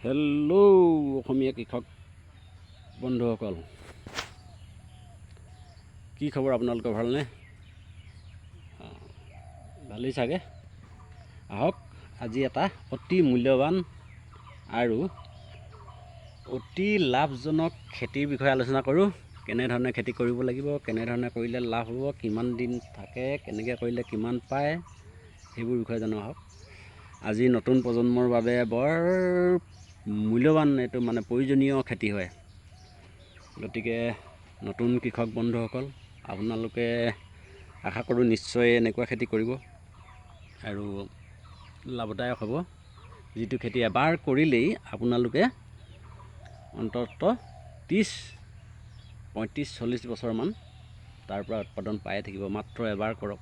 Hello' অসমীয়া কৃষক বন্ধুসকল, কি খবৰ আপোনালোকৰ? ভালনে? ভালেই চাগে। আহক আজি এটা অতি মূল্যৱান আৰু অতি লাভজনক খেতিৰ বিষয়ে আলোচনা কৰোঁ। কেনেধৰণে খেতি কৰিব লাগিব, কেনেধৰণে কৰিলে লাভ হ'ব, কিমান দিন থাকে, কেনেকৈ কৰিলে কিমান পায়, সেইবোৰ বিষয়ে জানো। আহক আজি নতুন প্ৰজন্মৰ বাবে বৰ মূল্যৱান, এইটো মানে প্ৰয়োজনীয় খেতি হয়। গতিকে নতুন কৃষক বন্ধুসকল, আপোনালোকে আশা কৰোঁ নিশ্চয় এনেকুৱা খেতি কৰিব আৰু লাভদায়ক হ'ব। যিটো খেতি এবাৰ কৰিলেই আপোনালোকে অন্ততঃ 30-35-40 বছৰমান তাৰ পৰা উৎপাদন পায়ে থাকিব, মাত্ৰ এবাৰ কৰক।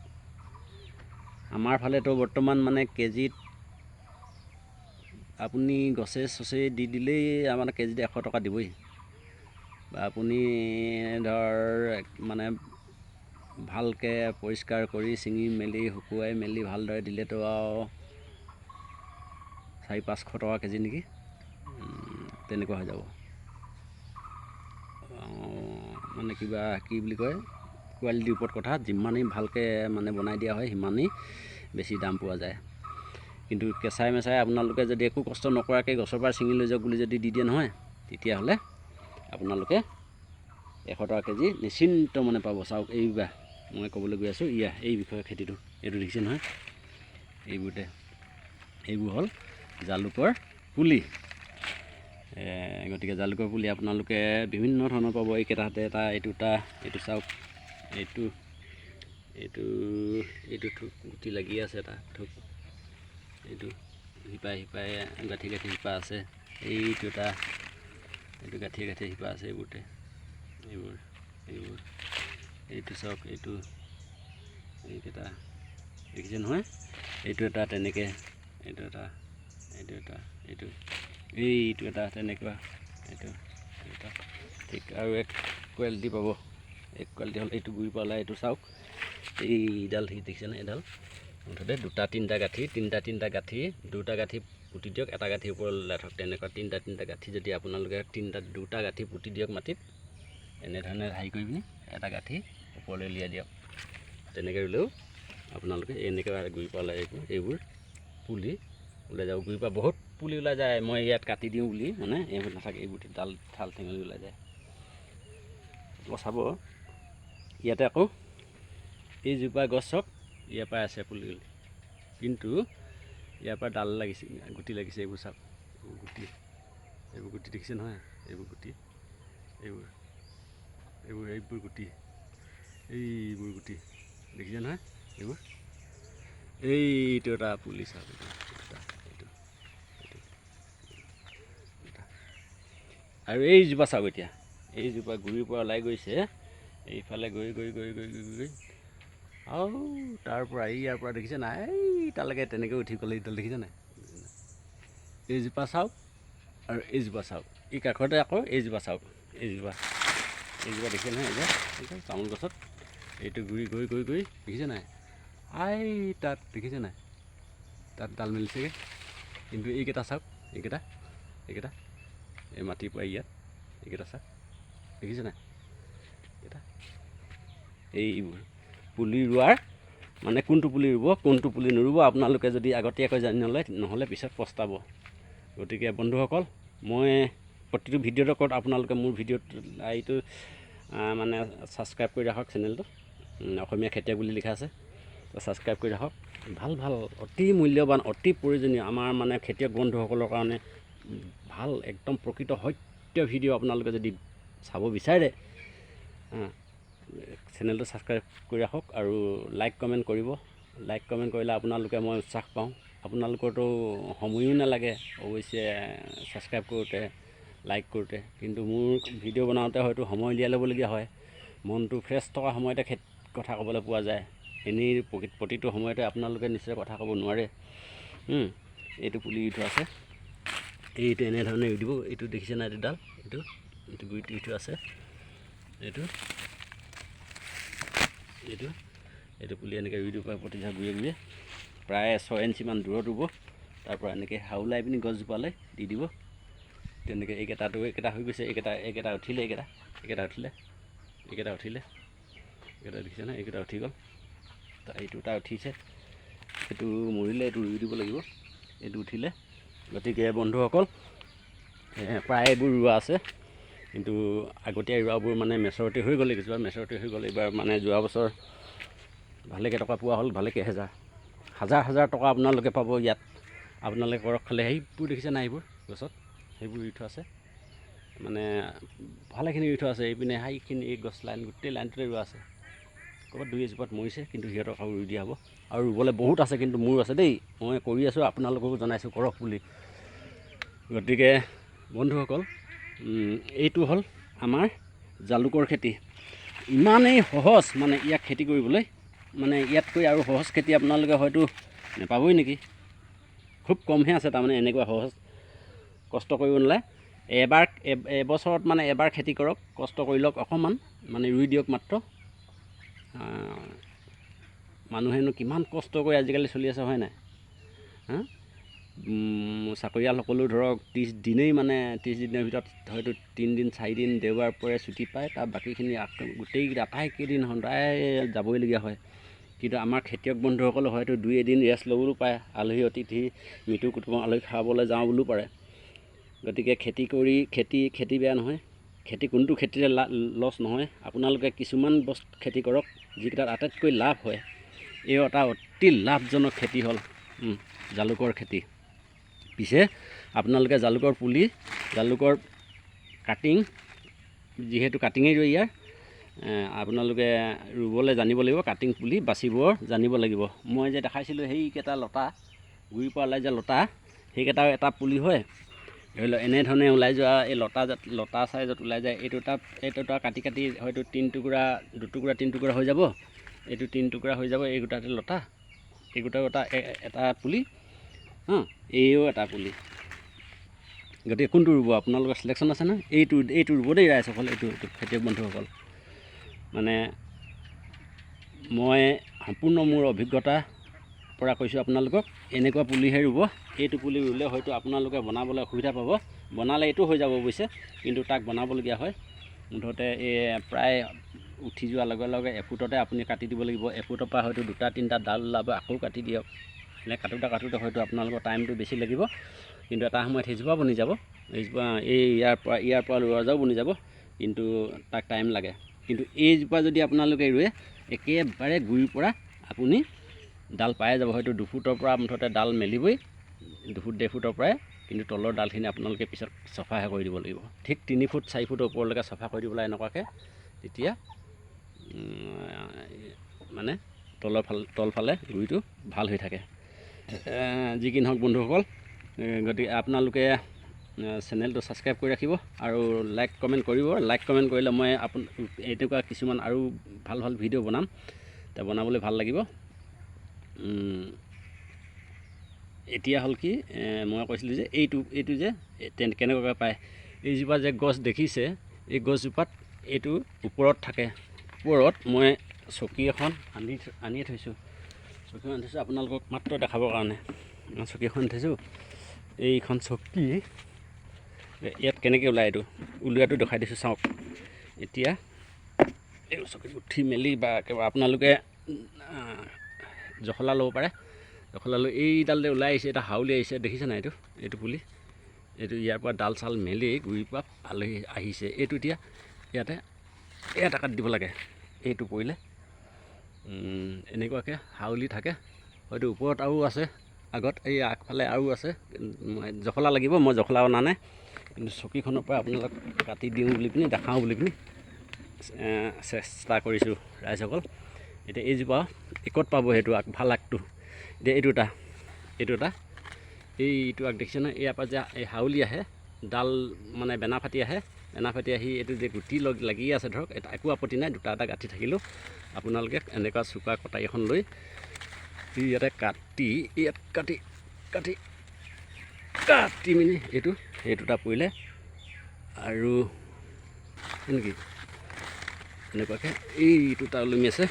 আমাৰ ফালেতো বৰ্তমান মানে কেজিত আপুনি গছে চছে দি দিলেই মানে কেজিত 100 টকা দিবই। বা আপুনি ধৰ মানে ভালকৈ পৰিষ্কাৰ কৰি ছিঙি মেলি শুকুৱাই মেলি ভালদৰে দিলেতো আৰু 400-500 টকা কেজি নেকি, তেনেকুৱা হৈ যাব। মানে কিবা কি বুলি কয়, কোৱালিটিৰ ওপৰত কথা। যিমানেই ভালকৈ মানে বনাই দিয়া হয় সিমানেই বেছি দাম পোৱা যায়। কিন্তু কেঁচাই মেচাই আপোনালোকে যদি একো কষ্ট নকৰাকৈ গছৰ পৰা ছিঙি লৈ যাওক বুলি যদি দি দিয়ে নহয়, তেতিয়াহ'লে আপোনালোকে 100 টকা কেজি নিশ্চিন্ত মানে পাব। চাওক, এইবাৰ মই ক'বলৈ গৈ আছোঁ এই বিষয়ে খেতিটো, এইটো দেখিছে নহয়, এইবোৰ হ'ল জালুকৰ পুলি। গতিকে জালুকৰ পুলি আপোনালোকে বিভিন্ন ধৰণৰ পাব। এইকেইটাতে এইটো চাওক, এইটো থোক গুটি লাগি আছে, এটা থোক, এইটো শিপাই গাঁঠি শিপা আছে, এইটো গাঁঠি শিপা আছে, এইবোৰ এইটো চাওক, এইকেইটা দেখিছে নহয়, এইটো এটা তেনেকৈ, এইটো এটা তেনেকুৱা, এইটো ঠিক। আৰু এক কোৱালিটি পাব, এক কোৱালিটি হ'ল এইটো গুৰি পালে। এইটো চাওক, এইডাল দেখিছেনে, এইডাল মুঠতে তিনিটা গাঁঠি, দুটা গাঁঠি পুতি দিয়ক, এটা গাঁঠি ওপৰত ওলাই থওক। তেনেকুৱা তিনিটা গাঁঠি যদি আপোনালোকে দুটা গাঁঠি পুতি দিয়ক মাটিত, এনেধৰণে হেৰি কৰি পিনি এটা গাঁঠি ওপৰলৈ উলিয়াই দিয়ক। তেনেকৈ ৰুলেও আপোনালোকে এনেকৈ গুৰি পালে এইবোৰ পুলি ওলাই যাব। গুৰিৰ পৰা বহুত পুলি ওলাই যায়। মই ইয়াত কাটি দিওঁ বুলি মানে এইবোৰ নাথাকে, এইবোৰ ঠাল ঠেঙলি ওলাই যায়। চাব, ইয়াতে আকৌ এইজোপা গছ চাওক, ইয়াৰ পৰা আছে পুলি, কিন্তু ইয়াৰ পৰা ডাল লাগিছে, গুটি লাগিছে। এইবোৰ চাওক, এইবোৰ গুটি দেখিছে নহয়, এইবোৰ গুটি দেখিছে নহয়, এইটো এটা পুলি চাওক, আৰু এইজোপা চাওক, এতিয়া এইজোপা গুৰিৰ পৰা ওলাই গৈছে, এইফালে গৈ আৰু তাৰ পৰা ইয়াৰ পৰা দেখিছে নাই, তালৈকে তেনেকৈ উঠি গ'লে, এইডাল দেখিছে নাই। এইজোপা চাওক আৰু এইজোপা চাওক, এই কাষতে আকৌ এইজোপা চাওক, এইজোপা দেখিছে নহয়, এইটো তামোল গছত এইটো গুৰি গৈ দেখিছে নাই, তাত দেখিছে নাই, তাত ডাল মেলিছেগৈ। কিন্তু এইকেইটা চাওক, এইকেইটা এই মাটিৰ পৰা ইয়াত এইকেইটা চাওক, দেখিছে নাই। এইবোৰ পুলি ৰোৱাৰ মানে কোনটো পুলি ৰুব, কোনটো পুলি নৰুব, আপোনালোকে যদি আগতীয়াকৈ জানি নলয়, নহ'লে পিছত পস্তাব। গতিকে বন্ধুসকল, মই প্ৰতিটো ভিডিঅ'ৰ ওপৰত আপোনালোকে মোৰ ভিডিঅ'ত এইটো মানে ছাবস্ক্ৰাইব কৰি ৰাখক, চেনেলটো অসমীয়া খেতিয়ক বুলি লিখা আছে, তো ছাবস্ক্ৰাইব কৰি ৰাখক। ভাল অতি মূল্যৱান, অতি প্ৰয়োজনীয় আমাৰ মানে খেতিয়ক বন্ধুসকলৰ কাৰণে ভাল, একদম প্ৰকৃত সত্য ভিডিঅ' আপোনালোকে যদি চাব বিচাৰে, চেনেলটো ছাবস্ক্ৰাইব কৰি ৰাখক আৰু লাইক কমেণ্ট কৰিব। লাইক কমেণ্ট কৰিলে আপোনালোকে মই উৎসাহ পাওঁ। আপোনালোকৰতো সময়ো নালাগে অৱশ্যে ছাবস্ক্ৰাইব কৰোঁতে, লাইক কৰোঁতে, কিন্তু মোৰ ভিডিঅ' বনাওঁতে হয়তো সময় উলিয়াই ল'বলগীয়া হয়। মনটো ফ্ৰেছ থকা সময়তে কথা ক'বলৈ পোৱা যায়। এনেই প্ৰতিটো সময়তে আপোনালোকে নিশ্চয় কথা ক'ব নোৱাৰে। এইটো পুলি ৰুই থোৱা আছে, এইটো এনেধৰণে ৰুই দিব। এইটো দেখিছে নাই, এইটো ডাল, এইটো গুৰিত ৰুই থোৱা আছে। এইটো পুলি এনেকৈ ৰুই দিব পাৰে, প্ৰতিজা গুৰিয়ে প্ৰায় 6 ইঞ্চিমান দূৰত ৰুব। তাৰ পৰা এনেকৈ হাউলাই পিনি গছজোপালৈ দি দিব। তেনেকৈ এইকেইটা হৈ গৈছে, এইকেইটা উঠিলে, এইকেইটা উঠিলে দেখিছে নহয়, এইকেইটা উঠি গ'ল। এইটো এটা উঠিছে, এইটো মৰিলে, এইটো ৰুই দিব লাগিব, এইটো উঠিলে। গতিকে বন্ধুসকল প্ৰায় এইবোৰ ৰোৱা আছে, কিন্তু আগতীয়া ৰোৱাবোৰ মানে মেচৰটি হৈ গ'ল, কিছুমান মেচৰটি হৈ গ'ল। এইবাৰ মানে যোৱা বছৰ ভালেকৈ টকা পোৱা হ'ল, ভালেকৈ হাজাৰ টকা আপোনালোকে পাব ইয়াত। আপোনালোকে কৰক খালে সেইবোৰ দেখিছে নাই, এইবোৰ গছত সেইবোৰ ৰুই থোৱা আছে, মানে ভালেখিনি ৰুই থোৱা আছে। এইপিনে সেইখিনি এই গছ লাইন গোটেই লাইনটোতে ৰোৱা আছে। ক'ৰবাত 2-এজোপাত মৰিছে, কিন্তু সিহঁতক আৰু ৰুই দিয়া হ'ব। আৰু ৰুবলৈ বহুত আছে, কিন্তু মোৰ আছে দেই, মই কৰি আছোঁ, আপোনালোককো জনাইছোঁ কৰক বুলি। গতিকে বন্ধুসকল এইটো হ'ল আমাৰ জালুকৰ খেতি। ইমানেই সহজ মানে ইয়াক খেতি কৰিবলৈ, মানে ইয়াতকৈ আৰু সহজ খেতি আপোনালোকে হয়তো নাপাবই নেকি। খুব কমহে আছে তাৰমানে এনেকুৱা সহজ, কষ্ট কৰিব নালাগে। এবছৰত মানে এবাৰ খেতি কৰক, কষ্ট কৰি লওক অকণমান, মানে ৰুই দিয়ক মাত্ৰ। মানুহেনো কিমান কষ্ট কৰি আজিকালি চলি আছে হয় নাই? চাকৰিয়ালসকলো ধৰক 30 দিনেই, মানে 30 দিনৰ ভিতৰত হয়তো 3 দিন 4 দিন দেওবাৰ পৰে ছুটি পায়, তাৰ বাকীখিনি গোটেই আটাইকেইদিন সদায় যাবইলগীয়া হয়। কিন্তু আমাৰ খেতিয়ক বন্ধুসকলে হয়তো 2-এদিন ৰেষ্ট ল'বলৈও পায়, আলহী অতিথি মৃত্যু কুটুম আলহী খাবলৈ যাওঁ বুলিও পাৰে। গতিকে খেতি বেয়া নহয়, কোনটো খেতিৰে লছ নহয়। আপোনালোকে কিছুমান খেতি কৰক যিকেইটাত আটাইতকৈ লাভ হয়। এই এটা অতি লাভজনক খেতি হ'ল জালুকৰ খেতি। পিছে আপোনালোকে জালুকৰ কাটিং, যিহেতু কাটিঙেই ৰুই ইয়াৰ, আপোনালোকে ৰুবলৈ জানিব লাগিব, কাটিং পুলি বাচিব জানিব লাগিব। মই যে দেখাইছিলোঁ সেইকেইটা লতা, গুৰিৰ পৰা ওলাই যোৱা লতা, সেইকেইটাও এটা পুলি হয়। ধৰি লওক এনেধৰণে ওলাই যোৱা এই লতা চাইজত ওলাই যায়। এইটো এটা কাটি হয়তো 3 টুকুৰা হৈ যাব, এইটো 3 টুকুৰা হৈ যাব। এই গোটাতে লতা, এই গোটাও এটা পুলি, এইও এটা পুলি। গতিকে কোনটো ৰুব আপোনালোকৰ চিলেকশ্যন আছে নহয়। এইটো ৰুব দেই ৰাইজসকল, এইটো খেতিয়ক বন্ধুসকল। মানে মই সম্পূৰ্ণ মোৰ অভিজ্ঞতাৰ পৰা কৈছোঁ আপোনালোকক, এনেকুৱা পুলিহে ৰুব। এইটো পুলি ৰুলে হয়তো আপোনালোকে বনাবলৈ অসুবিধা পাব, বনালে এইটো হৈ যাব অৱশ্যে, কিন্তু তাক বনাবলগীয়া হয়। মুঠতে প্ৰায় উঠি যোৱাৰ লগে লগে এফুটতে আপুনি কাটি দিব লাগিব। এফুটৰ পৰা হয়তো 2-3টা ডাল ওলাব, আকৌ কাটি দিয়ক। এনে কাটোতে হয়তো আপোনালোকৰ টাইমটো বেছি লাগিব, কিন্তু এটা সময়ত সেইজোপা বনি যাব। ইয়াৰ পৰা ৰোৱাজাও বনি যাব, কিন্তু তাক টাইম লাগে। কিন্তু এইজোপা যদি আপোনালোকে ৰুৱে, একেবাৰে গুৰিৰ পৰা আপুনি ডাল পাই যাব। হয়তো 2 ফুটৰ পৰা মুঠতে ডাল মেলিবই, 2 ফুট 1.5 ফুটৰ পৰাই। কিন্তু তলৰ ডালখিনি আপোনালোকে পিছত চফাহে কৰি দিব লাগিব, ঠিক 3 ফুট 4 ফুটৰ ওপৰলৈকে চফা কৰি দিব লাগে এনেকুৱাকৈ। তেতিয়া মানে তলফালে গুৰিটো ভাল হৈ থাকে। যি কি নহওক বন্ধুসকল, গতিকে আপোনালোকে চেনেলটো ছাবস্ক্ৰাইব কৰি ৰাখিব আৰু লাইক কমেণ্ট কৰিব। লাইক কমেণ্ট কৰিলে মই এনেকুৱা কিছুমান আৰু ভাল ভিডিঅ' বনাম, বনাবলৈ ভাল লাগিব। এতিয়া হ'ল কি, মই কৈছিলোঁ যে এইটো যে কেনেকুৱাকৈ পায়। এইজোপা যে গছ দেখিছে, এই গছজোপাত এইটো ওপৰত থাকে। ওপৰত মই চকী এখন আনিয়ে থৈছোঁ। চকীখন থৈছোঁ আপোনালোকক মাত্ৰ দেখাবৰ কাৰণে। চকীখন থৈছোঁ, এইখন চকী ইয়াত কেনেকৈ ওলায়, ওলোৱাটো দেখাই দিছোঁ চাওক। এতিয়া এই চকীত উঠি মেলি বা একেবাৰে আপোনালোকে জখলা ল'ব পাৰে। জখলা লৈ এইডাল যে ওলাই আহিছে, এটা হাউলি আহিছে, দেখিছে নাই? এইটো পুলি, এইটো ইয়াৰ পৰা ডাল চাল মেলি গুৰিৰ পৰা আলহী আহিছে। এইটো এতিয়া ইয়াতে কাটি দিব লাগে। এইটো পৰিলে এনেকুৱাকৈ হাউলি থাকে। হয়তো ওপৰত আৰু আছে, এই আগফালে আৰু আছে। জখলা লাগিব, মই জখলা অনা নাই, কিন্তু চকীখনৰ পৰা আপোনালোক কাটি দিওঁ বুলি পিনি, দেখাওঁ বুলি পিনি চেষ্টা কৰিছোঁ ৰাইজসকল। এতিয়া এইজোপা একত পাব, সেইটো ভাল আগটো। এতিয়া এইটো আগ দেখিছে নহয়, ইয়াৰ পৰা যে এই হাউলি আহে, ডাল মানে বেনা ফাটি আহে, আহি এইটো যে গুটি লাগি আছে ধৰক, একো আপত্তি নাই, 2টা গাঁঠি থাকিলেও আপোনালোকে এনেকুৱা চোকা কটাৰী এখন লৈ ইয়াতে কাটি মিনি এই 2টা পৰিলে আৰু এনেকৈ এনেকুৱাকৈ এই 2টা ওলমি আছে।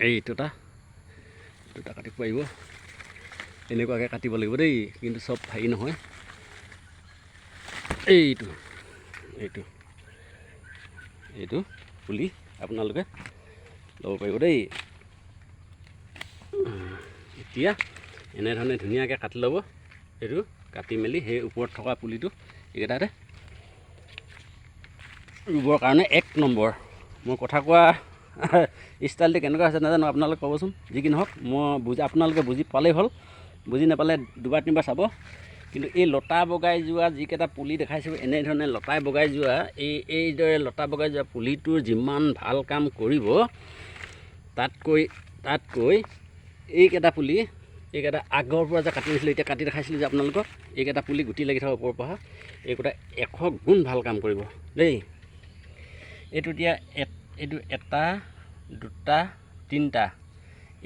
এই 2টা কাটিব পাৰিব। এনেকুৱাকৈ কাটিব লাগিব দেই, কিন্তু চব হেৰি নহয়। এইটো পুলি আপোনালোকে ল'ব পাৰিব দেই। এতিয়া এনেধৰণে ধুনীয়াকৈ কাটি ল'ব। এইটো কাটি মেলি সেই ওপৰত থকা পুলিটো এইকেইটাতে ৰুবৰ কাৰণে 1 নম্বৰ। মোৰ কথা কোৱা ষ্টাইলটো কেনেকুৱা হৈছে নাজানো, আপোনালোকে ক'বচোন। যি কি নহওক মই আপোনালোকে বুজি পালেই হ'ল, বুজি নাপালে 2বাৰ 3বাৰ চাব। কিন্তু এই লতা বগাই যোৱা যিকেইটা পুলি দেখাইছোঁ, এনেধৰণে লতাই বগাই যোৱা এইদৰে লতা বগাই যোৱা পুলিটোৰ যিমান ভাল কাম কৰিব, তাতকৈ এইকেইটা পুলি, এইকেইটা আগৰ পৰা যে কাটি দিছিলোঁ, এতিয়া কাটি দেখাইছিলোঁ যে আপোনালোকক, এইকেইটা পুলি গুটি লাগি থকা ওপৰৰ পৰা এইকেইটা 100 গুণ ভাল কাম কৰিব দেই। এইটো এতিয়া এইটো 1, 2, 3,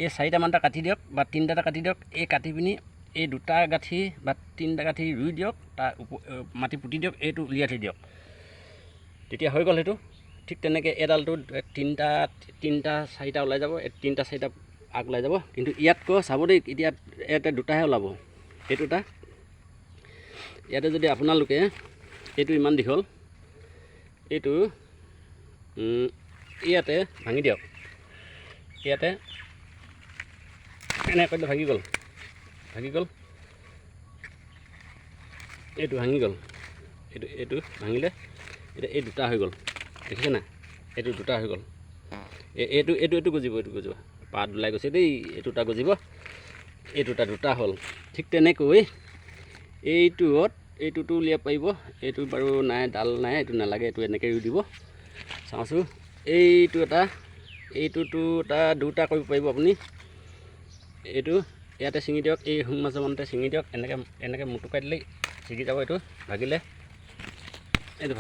এই 4টামানটা কাটি দিয়ক বা 3টা কাটি দিয়ক। এই কাটি পিনি এই 2টা গাঁঠি বা 3টা গাঁঠি ৰুই দিয়ক, তাৰ মাটি পুতি দিয়ক, এইটো উলিয়াই থৈ দিয়ক, তেতিয়া হৈ গ'ল সেইটো। ঠিক তেনেকৈ এডালটো 3টা 4টা ওলাই যাব, 3টা 4টা আগ ওলাই যাব। কিন্তু ইয়াতকৈ চাব দেই, এতিয়া ইয়াতে 2টাহে ওলাব। এই 2টা ইয়াতে যদি আপোনালোকে এইটো ইমান দীঘল, এইটো ইয়াতে ভাঙি দিয়ক। ইয়াতে এনেকৈ কৰিলে ভাঙি গ'ল, এইটো ভাঙি গ'ল, এইটো ভাঙিলে এতিয়া এই 2টা হৈ গ'ল, দেখিছে নাই? এইটো 2টা হৈ গ'ল। এইটো গজিব, পাত ওলাই গৈছে দেই, এই 2টা গজিব, এই 2টা হ'ল। ঠিক তেনেকৈ এইটোতো উলিয়াব পাৰিব। এইটো বাৰু নাই, ডাল নাই, এইটো নালাগে, এইটো এনেকৈ ৰুই দিব। চাওঁচোন, এইটোতো 2টা কৰিব পাৰিব আপুনি। এইটো ইয়াতে ছিঙি দিয়ক, এই সোঁ মাজতে ছিঙি দিয়ক, এনেকৈ মুটুকাই দিলেই ছিগি যাব। এইটো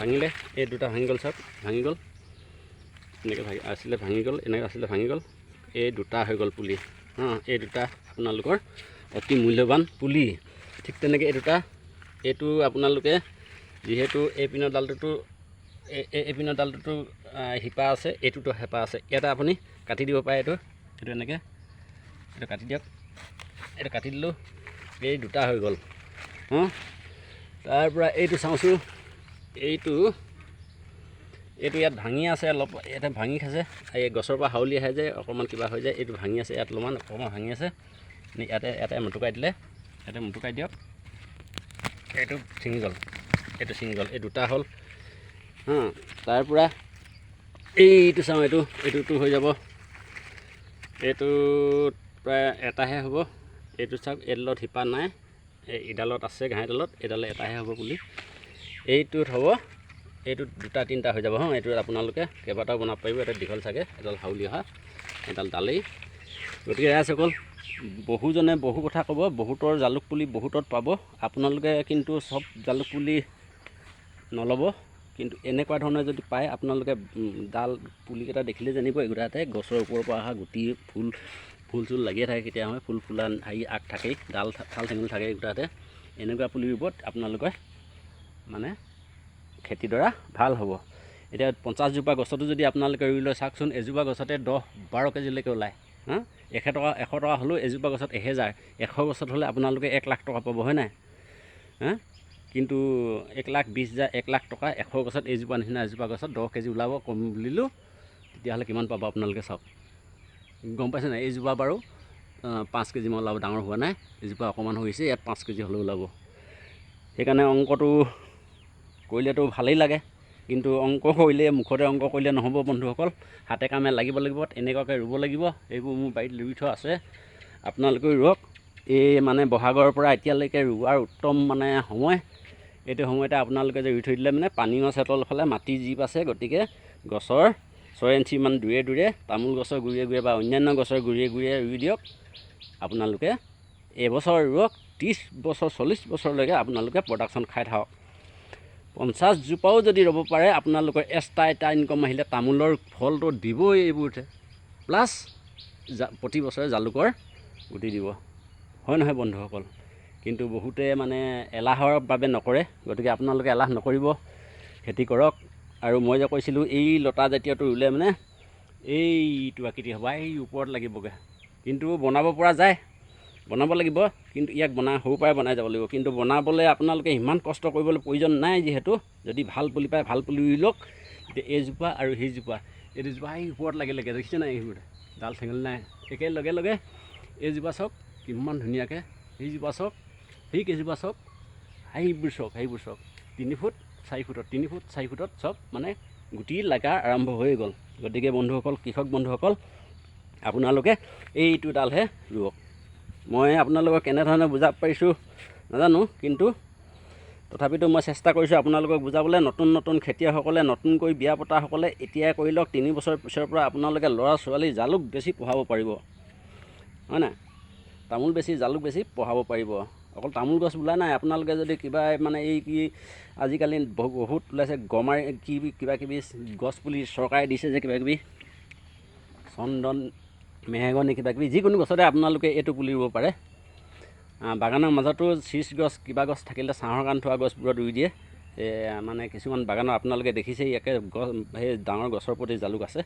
ভাঙিলে, এই 2টা ভাঙি গ'ল, চব ভাঙি গ'ল। এনেকৈ ভাঙি গ'ল, এনেকৈ আছিলে ভাঙি গ'ল। এই 2টা হৈ গ'ল পুলি। এই 2টা আপোনালোকৰ অতি মূল্যৱান পুলি। ঠিক তেনেকৈ এইটো আপোনালোকে যিহেতু এইপিনৰ ডালটোতো শিপা আছে, এইটোতো হেপা আছে, ইয়াতে আপুনি কাটি দিব পাৰে। এইটো এনেকৈ কাটি দিয়ক, এইটো কাটি দিলোঁ, এই 2টা হৈ গ'ল। তাৰপৰা এইটো চাওঁচোন, এইটো ইয়াত ভাঙি আছে অলপ, ইয়াতে ভাঙি খাইছে, এই গছৰ পৰা হাউলি আহে যে অকণমান কিবা হৈ যায়, এইটো ভাঙি আছে, ইয়াত অলপমান অকণমান ভাঙি আছে। ইয়াতে মুটুকাই দিলে, ইয়াতে মুটুকাই দিয়ক, এইটো ছিঙি গ'ল, এই 2টা হ'ল। তাৰপৰা এইটো চাওঁ, এইটোতো হৈ যাব, এইটো প্ৰায় 1টাহে হ'ব। এইটো চাওক, এইডালত শিপা নাই, এইডালত আছে, ঘাঁহডালত, এইডালে 1টাহে হ'ব পুলি। এইটোত হ'ব, এইটো 2টা 3টা হৈ যাব। এইটোত আপোনালোকে কেইবাটাও বনাব পাৰিব। এটা দীঘল চাগে, এডাল হাউলি অহা, এডাল ডালেই। গতিকে ৰাইজসকল, বহুজনে বহু কথা ক'ব, বহুতৰ জালুক পুলি বহুতত পাব। আপোনালোকে কিন্তু চব জালুক পুলি নল'ব, কিন্তু এনেকুৱা ধৰণৰ যদি পায়, আপোনালোকে পুলিকেইটা দেখিলে জানিব এইকেইটাতে গছৰ ওপৰৰ পৰা অহা গুটি, ফুল চুল লাগিয়ে থাকে, কেতিয়াবা ফুল ফুলা আগ থাকেই, ঠাল ঠেঙুল থাকে এইকেইটাতে। এনেকুৱা পুলি ৰুব, আপোনালোকে মানে খেতিডৰা ভাল হ'ব। এতিয়া 50জোপা গছতো যদি আপোনালোকে ৰুই লয়, চাওকচোন, এজোপা গছতে 10-12 কেজিলৈকে ওলায়। 100 টকা হ'লেও এজোপা গছত 1000, 100 গছত হ'লে আপোনালোকে 1 লাখ টকা পাব, হয় নাই? কিন্তু 1,20,000, 1 লাখ টকা 100 গছত, এজোপা নিচিনা এজোপা গছত 10 কেজি ওলাব কম বুলিলোঁ, তেতিয়াহ'লে কিমান পাব আপোনালোকে চাওক। গম পাইছে নাই? এইজোপা বাৰু 5 কেজিমান ওলাব, ডাঙৰ হোৱা নাই, এজোপা অকণমান হৈছে, ইয়াত 5 কেজি হ'লেও ওলাব। সেইকাৰণে অংকটো কৰিলেতো ভালেই লাগে, কিন্তু অংক কৰিলে, মুখতে অংক কৰিলে নহ'ব বন্ধুসকল, হাতে কামে লাগিব, এনেকুৱাকৈ ৰুব লাগিব। এইবোৰ মোৰ বাৰীত ৰুই থোৱা আছে, আপোনালোকেও ৰুৱক। এই মানে বহাগৰ পৰা এতিয়ালৈকে ৰোৱাৰ উত্তম মানে সময়। এইটো সময়তে আপোনালোকে যে ৰুই থৈ দিলে মানে পানীও আছে তলফালে, মাটি জীপ আছে, গতিকে গছৰ 6 ইঞ্চিমান দূৰে তামোল গছৰ গুৰিয়ে বা অন্যান্য গছৰ গুৰিয়ে ৰুই দিয়ক। আপোনালোকে এবছৰ ৰুৱক, 30 বছৰ 40 বছৰলৈকে আপোনালোকে প্ৰডাকশ্যন খাই থাকক। 50 জোপাও যদি ৰ'ব পাৰে, আপোনালোকৰ এটা ইনকম আহিলে তামোলৰ ফলটো দিবই এইবোৰতে, প্লাছ প্ৰতি বছৰে জালুকৰ গুটি দিব, হয় নহয় বন্ধুসকল? কিন্তু বহুতে মানে এলাহৰ বাবে নকৰে, গতিকে আপোনালোকে এলাহ নকৰিব, খেতি কৰক। আৰু মই যে কৈছিলোঁ, এই লতা জাতীয়টো ৰুলে মানে এইটো আকৃতি হ'ব, এই ওপৰত লাগিবগৈ, কিন্তু বনাব পৰা যায়। বনাব লাগিব, কিন্তু ইয়াক সৰুৰ পৰাই বনাই যাব লাগিব। কিন্তু বনাবলৈ আপোনালোকে ইমান কষ্ট কৰিবলৈ প্ৰয়োজন নাই, যিহেতু যদি ভাল পুলি পায় ভাল পুলি ৰুই লওক। এতিয়া এইজোপা আৰু সেইজোপা, এই দুজোপা এই ওপৰত লাগিলে দেখিছে নাই, এইবোৰ ডাল চেঙেলি নাই, একে লগে লগে এইজোপা চাওক কিমান ধুনীয়াকৈ, সেইজোপা চাওক, সেই কেইজোপা চাওক, সেইবোৰ চাওক 3 ফুট 4 ফুটত 3 ফুট 4 ফুটত চব মানে গুটি লাগা আৰম্ভ হৈ গ'ল। গতিকে বন্ধুসকল, কৃষক বন্ধুসকল, আপোনালোকে এইটো ডালহে ৰুৱক। মই আপোনালোকক কেনেধৰণে বুজাব পাৰিছোঁ নাজানো, কিন্তু তথাপিতো মই চেষ্টা কৰিছোঁ আপোনালোকক বুজাবলৈ। নতুন খেতিয়কসকলে, নতুনকৈ বিয়া পতাসকলে এতিয়াই কৰি লওক। 3 বছৰ পিছৰ পৰা আপোনালোকে ল'ৰা ছোৱালী জালুক বেছি পঢ়াব পাৰিব, হয় নাই? তামোল বেছি জালুক বেছি পঢ়াব পাৰিব। অকল তামোল গছ বোলা নাই, আপোনালোকে যদি কিবা মানে এই কি আজিকালি বহুত ওলাইছে গমাৰি কিবা কিবি গছ পুলি চৰকাৰে দিছে যে, কিবা কিবি চন্দন, মেহগনি, কিবা কিবি যিকোনো গছতে আপোনালোকে এইটো পুলি ৰুব পাৰে। বাগানৰ মাজতো চিজ গছ কিবা গছ থাকিলে ছাঁহৰ কাৰণে থোৱা গছবোৰত ৰুই দিয়ে। মানে কিছুমান বাগানত আপোনালোকে দেখিছে ইয়াকে গছ, সেই ডাঙৰ গছৰ প্ৰতি জালুক আছে,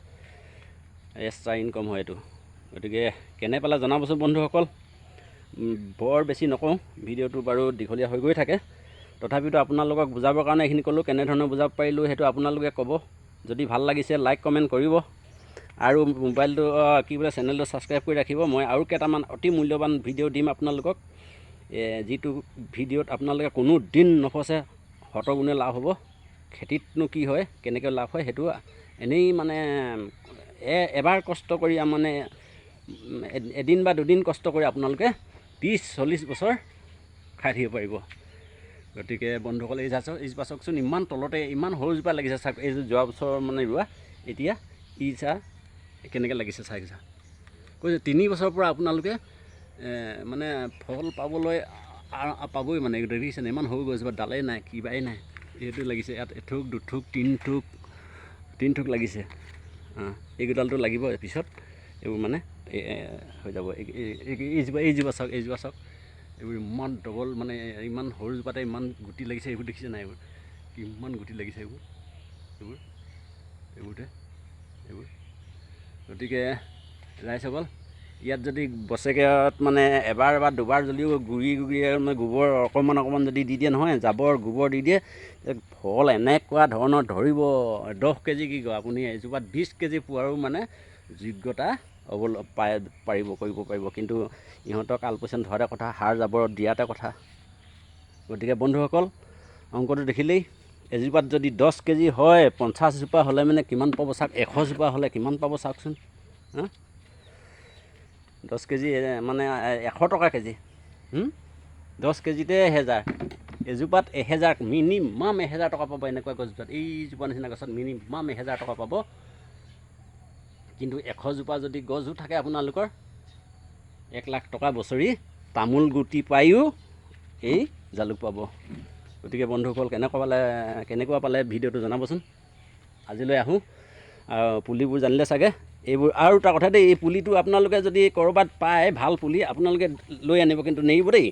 এক্সট্ৰা ইনকম হয় এইটো। গতিকে কেনে পালে জনাবচোন বন্ধুসকল। বৰ বেছি নকওঁ, ভিডিঅ'টো বাৰু দীঘলীয়া হৈ গৈ থাকে, তথাপিতো আপোনালোকক বুজাবৰ কাৰণে এইখিনি ক'লোঁ। কেনেধৰণে বুজাব পাৰিলোঁ সেইটো আপোনালোকে ক'ব। যদি ভাল লাগিছে লাইক কমেণ্ট কৰিব, আৰু মোবাইলটো চেনেলটো ছাবস্ক্ৰাইব কৰি ৰাখিব। মই আৰু কেইটামান অতি মূল্যৱান ভিডিঅ' দিম আপোনালোকক, যিটো ভিডিঅ'ত আপোনালোকে কোনো দিন নফচে, শতগুণে লাভ হ'ব। খেতিতনো কি হয়, কেনেকৈ লাভ হয় সেইটো এনেই মানে এবাৰ কষ্ট কৰি মানে এদিন বা দুদিন কষ্ট কৰি আপোনালোকে 30-40 বছৰ খাই থাকিব পাৰিব। গতিকে বন্ধুসকল, এইজোপা চাওকচোন, ইমান তলতে ইমান সৰুজোপা লাগিছে চাওক। এইযোৰ যোৱা বছৰ মানে ৰোৱা, এতিয়া কেনেকৈ লাগিছে চাই কৈছোঁ। 3 বছৰৰ পৰা আপোনালোকে মানে ফল পাবই মানে, দেখিছেনে? ইমান সৰু গছজোপা, ডালেই নাই, কিবাই নাই। এইটো লাগিছে ইয়াত এথোক, দুথোক, 3 থোক লাগিছে। এইকেইডালটো লাগিব পিছত, এইবোৰ মানে হৈ যাব। এইজোপা চাওক, এইবোৰ ইমান ডবল, মানে ইমান সৰুজোপাতে ইমান গুটি লাগিছে। এইবোৰ দেখিছে নাই? এইবোৰ কিমান গুটি লাগিছে, এইবোৰ। গতিকে ৰাইজসকল, ইয়াত যদি বছৰেকত মানে এবাৰ বা দুবাৰ যদিও গুৰি মানে গোবৰ অকণমান যদি দি দিয়ে নহয়, জাবৰ গোবৰ দি দিয়ে, ফল এনেকুৱা ধৰণৰ ধৰিব। 10 কেজি কি কয় আপুনি, এজোপাত 20 কেজি পোৱাৰো মানে যোগ্যতা কৰিব পাৰিব। কিন্তু ইহঁতক আলপৈচান ধৰাতে কথা, সাৰ জাবৰত দিয়াতে কথা। গতিকে বন্ধুসকল, অংকটো দেখিলেই, এজোপাত যদি 10 কেজি হয়, 50 জোপা হ'লে মানে কিমান পাব চাওক, 100 জোপা হ'লে কিমান পাব চাওকচোন। 10 কেজি মানে 100 টকা কেজি, 10 কেজিতে 1000, এজোপাত 1000, মিনিমাম 1000 টকা পাব। এনেকুৱা গছজোপাত, এইজোপা নিচিনা গছত মিনিমাম 1000 টকা পাব। কিন্তু 100 জোপা যদি গছও থাকে আপোনালোকৰ, 1 লাখ টকা বছৰি তামোল গুটি পায়ো এই জালুক পাব। গতিকে বন্ধুসকল, কেনেকুৱা পালে ভিডিঅ'টো জনাবচোন। আজিলৈ আহোঁ। পুলিবোৰ জানিলে চাগে এইবোৰ। আৰু এটা কথা দেই, এই পুলিটো আপোনালোকে যদি ক'ৰবাত পায় ভাল পুলি, আপোনালোকে লৈ আনিব, কিন্তু নেৰিব দেই।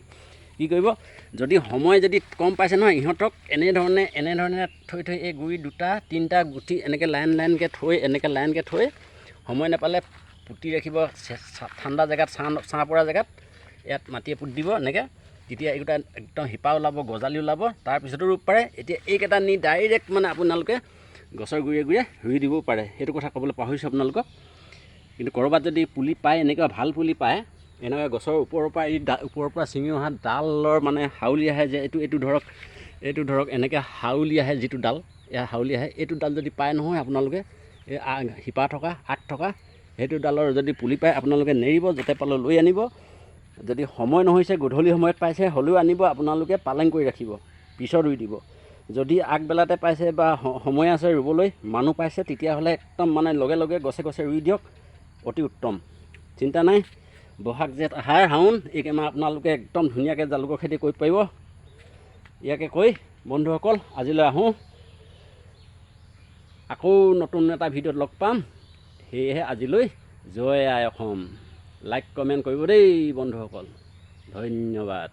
কি কৰিব, যদি সময় যদি কম পাইছে নহয়, ইহঁতক এনেধৰণে থৈ এই গুৰি 2-3টা গুটি এনেকৈ লাইনকৈ থৈ সময় নাপালে পুতি ৰাখিব। ঠাণ্ডা জেগাত, ছাঁ পৰা জেগাত ইয়াত মাটিয়ে পুতি দিব এনেকৈ। তেতিয়া এইকেইটা একদম শিপা ওলাব, গজালি ওলাব, তাৰপিছতো ৰুব পাৰে। এতিয়া এইকেইটা নি ডাইৰেক্ট মানে আপোনালোকে গছৰ গুৰিয়ে ৰুই দিবও পাৰে। সেইটো কথা ক'বলৈ পাহৰিছোঁ আপোনালোকক। কিন্তু ক'ৰবাত যদি পুলি পায়, এনেকুৱা ভাল পুলি পায়, এনেকুৱা গছৰ ওপৰৰ পৰা ছিঙি অহা ডালৰ মানে হাউলি আহে যে, এইটো ধৰক এনেকৈ হাউলি আহে, যিটো ডাল হাউলি আহে, এইটো ডাল যদি পায় নহয় আপোনালোকে, এই শিপা থকা, আগ থকা, সেইটো ডালৰ যদি পুলি পায় আপোনালোকে নেৰিব, য'তে পালেও লৈ আনিব। যদি সময় নহৈছে, গধূলি সময়ত পাইছে, হ'লেও আনিব, আপোনালোকে পালেং কৰি ৰাখিব, পিছত ৰুই দিব। যদি আগবেলাতে পাইছে বা সময় আছে ৰুবলৈ, মানুহ পাইছে, তেতিয়াহ'লে একদম মানে লগে লগে গছে ৰুই দিয়ক, অতি উত্তম। চিন্তা নাই, বহাগ জেঠ আহাৰ শাওণ এইকেইমাহ আপোনালোকে একদম ধুনীয়াকৈ জালুকৰ খেতি কৰিব পাৰিব। ইয়াকে কৈ বন্ধুসকল, আজিলৈ আহোঁ। আকৌ নতুন এটা ভিডিঅ'ত লগ পাম। সেয়েহে আজিলৈ জয় আই অসম। লাইক কমেণ্ট কৰিব দেই বন্ধুসকল, ধন্যবাদ।